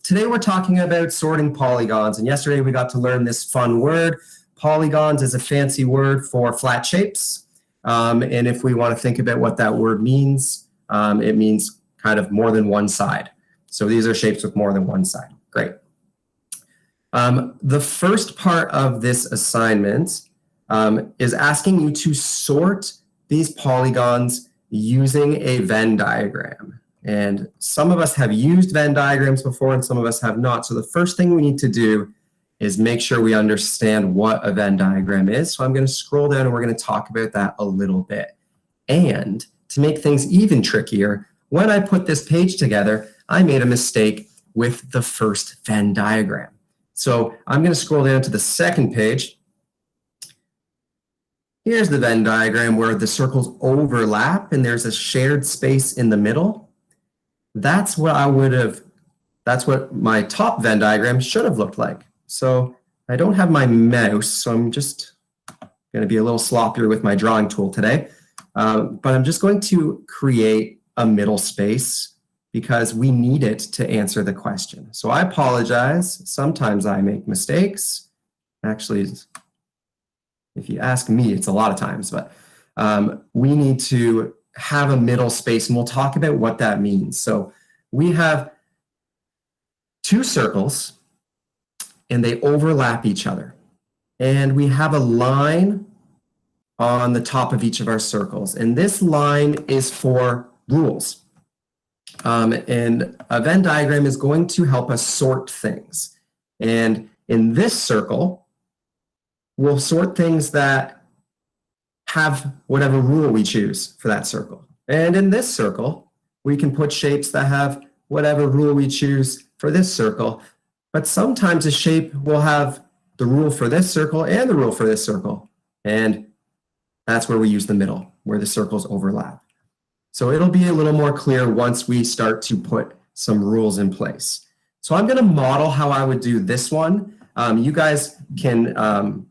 today we're talking about sorting polygons, and yesterday we got to learn this fun word. Polygons is a fancy word for flat shapes, and if we want to think about what that word means, it means kind of more than one side. So these are shapes with more than one side. Great. The first part of this assignment is asking you to sort these polygons using a Venn diagram. And some of us have used Venn diagrams before and some of us have not. So the first thing we need to do is make sure we understand what a Venn diagram is. So I'm going to scroll down and we're going to talk about that a little bit. And to make things even trickier, when I put this page together, I made a mistake with the first Venn diagram. So I'm going to scroll down to the second page. Here's the Venn diagram where the circles overlap and there's a shared space in the middle. That's what that's what my top Venn diagram should have looked like. So I don't have my mouse, so I'm just going to be a little sloppier with my drawing tool today. But I'm just going to create a middle space because we need it to answer the question. So I apologize. Sometimes I make mistakes. Actually, if you ask me, it's a lot of times, but we need to have a middle space, and we'll talk about what that means. So we have two circles, and they overlap each other. And we have a line on the top of each of our circles. And this line is for rules. And a Venn diagram is going to help us sort things. And in this circle, we'll sort things that have whatever rule we choose for that circle. And in this circle, we can put shapes that have whatever rule we choose for this circle. But sometimes a shape will have the rule for this circle and the rule for this circle. And that's where we use the middle, where the circles overlap. So it'll be a little more clear once we start to put some rules in place. So I'm going to model how I would do this one. You guys can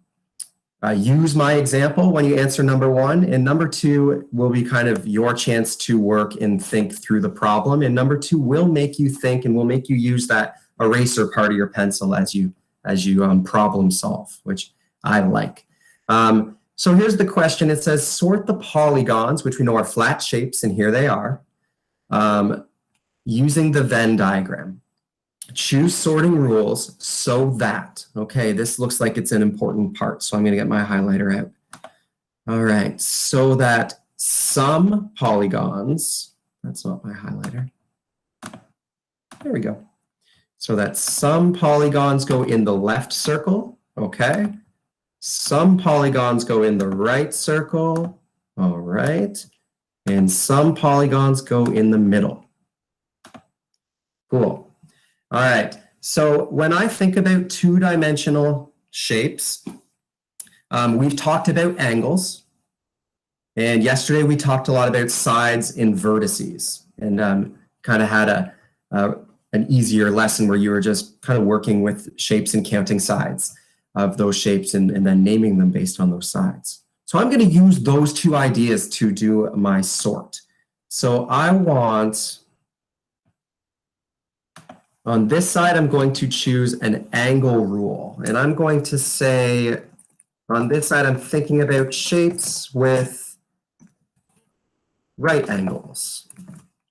use my example when you answer number one, and number two will be kind of your chance to work and think through the problem, and number two will make you think and will make you use that eraser part of your pencil as you problem solve, which I like. So here's the question. It says sort the polygons, which we know are flat shapes, and here they are, using the Venn diagram. Choose sorting rules so that, okay, this looks like it's an important part, so I'm going to get my highlighter out. All right, so that some polygons, that's not my highlighter. There we go. So that some polygons go in the left circle, okay. Some polygons go in the right circle, all right. And some polygons go in the middle. Cool. All right, so when I think about two-dimensional shapes, we've talked about angles, and yesterday we talked a lot about sides and vertices, and kind of had an easier lesson where you were just kind of working with shapes and counting sides of those shapes and then naming them based on those sides. So I'm going to use those two ideas to do my sort. So I want... on this side, I'm going to choose an angle rule. And I'm going to say, on this side, I'm thinking about shapes with right angles.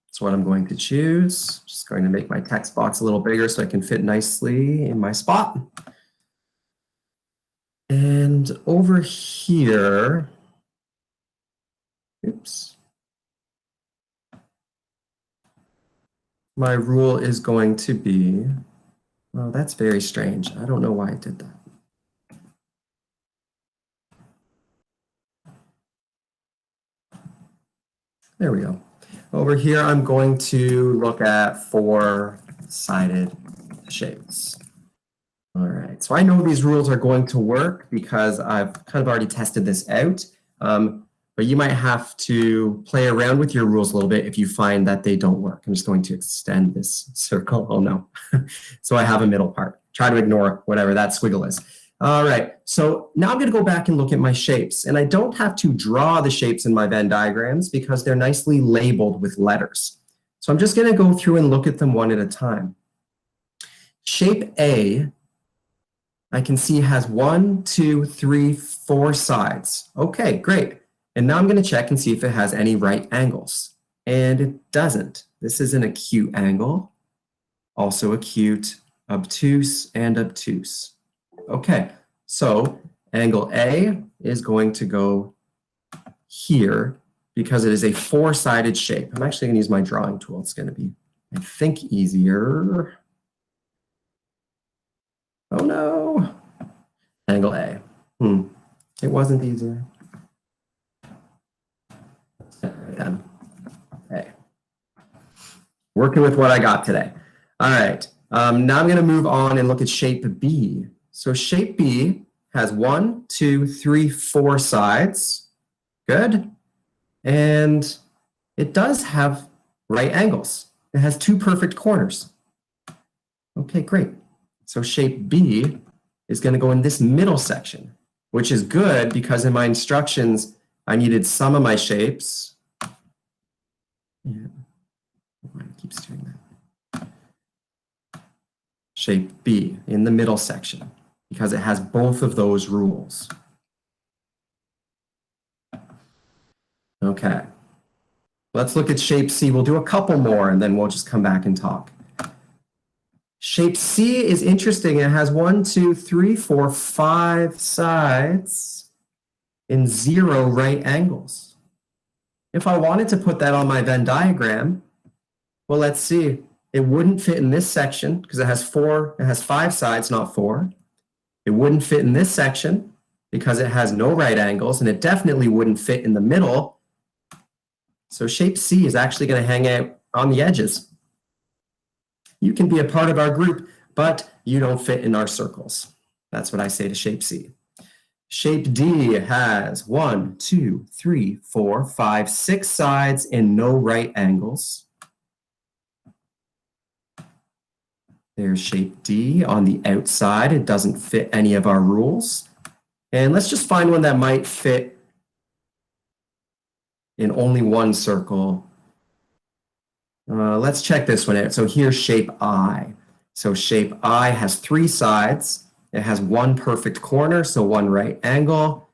That's what I'm going to choose. Just going to make my text box a little bigger so I can fit nicely in my spot. And over here, oops. My rule is going to be, well, that's very strange. I don't know why I did that. There we go. Over here, I'm going to look at four-sided shapes. All right, so I know these rules are going to work because I've kind of already tested this out. But you might have to play around with your rules a little bit if you find that they don't work. I'm just going to extend this circle. Oh no. So I have a middle part. Try to ignore whatever that squiggle is. All right, so now I'm going to go back and look at my shapes. And I don't have to draw the shapes in my Venn diagrams because they're nicely labeled with letters. So I'm just going to go through and look at them one at a time. Shape A, I can see has 1, 2, 3, 4 sides. Okay, great. And now I'm going to check and see if it has any right angles. And it doesn't. This is an acute angle, also acute, obtuse, and obtuse. Okay, so angle A is going to go here because it is a 4-sided shape. I'm actually going to use my drawing tool. It's going to be, I think, easier. Oh no, angle A. It wasn't easier. Again, A. Working with what I got today. All right, now I'm going to move on and look at shape B. So shape B has 1, 2, 3, 4 sides. Good. And it does have right angles. It has 2 perfect corners. Okay, great. So shape B is going to go in this middle section, which is good because in my instructions, I needed some of my shapes. Yeah. It keeps doing that. Shape B in the middle section because it has both of those rules. Okay. Let's look at shape C. We'll do a couple more and then we'll just come back and talk. Shape C is interesting. It has 1, 2, 3, 4, 5 sides and 0 right angles. If I wanted to put that on my Venn diagram, well, let's see. It wouldn't fit in this section because it has 5 sides, not 4. It wouldn't fit in this section because it has no right angles, and it definitely wouldn't fit in the middle. So shape C is actually going to hang out on the edges. You can be a part of our group, but you don't fit in our circles. That's what I say to shape C. Shape D has 1, 2, 3, 4, 5, 6 sides and no right angles. There's shape D on the outside. It doesn't fit any of our rules. And let's just find one that might fit in only one circle. Let's check this one out. So here's shape I. So shape I has 3 sides. It has 1 perfect corner, so 1 right angle.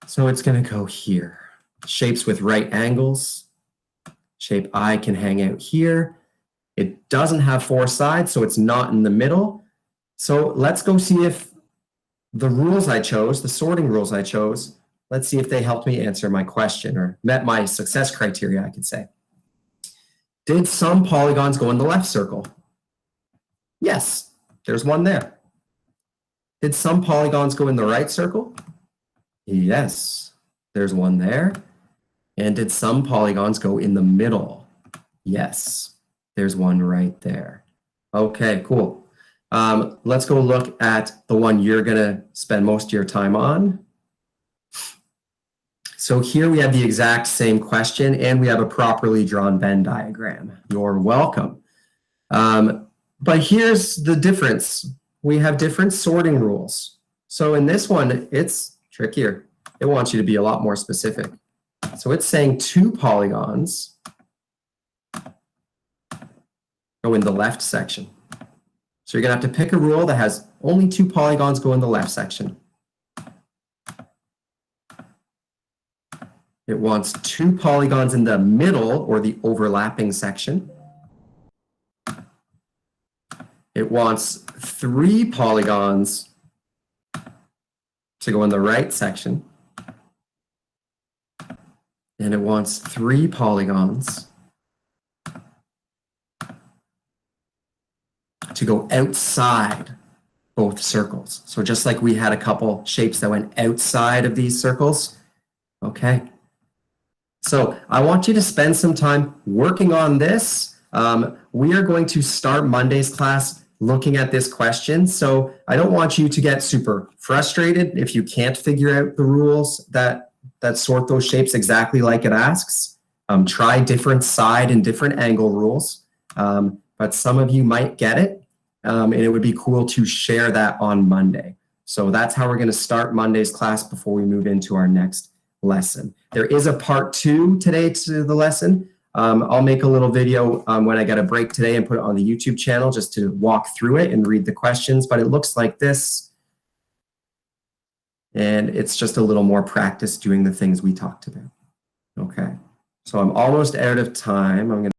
So it's going to go here. Shapes with right angles. Shape I can hang out here. It doesn't have 4 sides, so it's not in the middle. So let's go see if the rules I chose, the sorting rules I chose, let's see if they helped me answer my question or met my success criteria, I could say. Did some polygons go in the left circle? Yes, there's one there. Did some polygons go in the right circle? Yes, there's one there. And did some polygons go in the middle? Yes, there's one right there. Okay, cool. Let's go look at the one you're going to spend most of your time on. So here we have the exact same question, and we have a properly drawn Venn diagram. You're welcome. But here's the difference. We have different sorting rules. So in this one, it's trickier. It wants you to be a lot more specific. So it's saying 2 polygons go in the left section. So you're going to have to pick a rule that has only 2 polygons go in the left section. It wants 2 polygons in the middle or the overlapping section. It wants 3 polygons to go in the right section. And it wants 3 polygons to go outside both circles. So just like we had a couple shapes that went outside of these circles. Okay. So I want you to spend some time working on this. We are going to start Monday's class looking at this question. So I don't want you to get super frustrated if you can't figure out the rules that sort those shapes exactly like it asks. Try different side and different angle rules, but some of you might get it, and it would be cool to share that on Monday. So that's how we're going to start Monday's class before we move into our next lesson. There is a part 2 today to the lesson. I'll make a little video when I get a break today and put it on the YouTube channel just to walk through it and read the questions, but it looks like this. And it's just a little more practice doing the things we talked about. Okay, so I'm almost out of time. I'm going to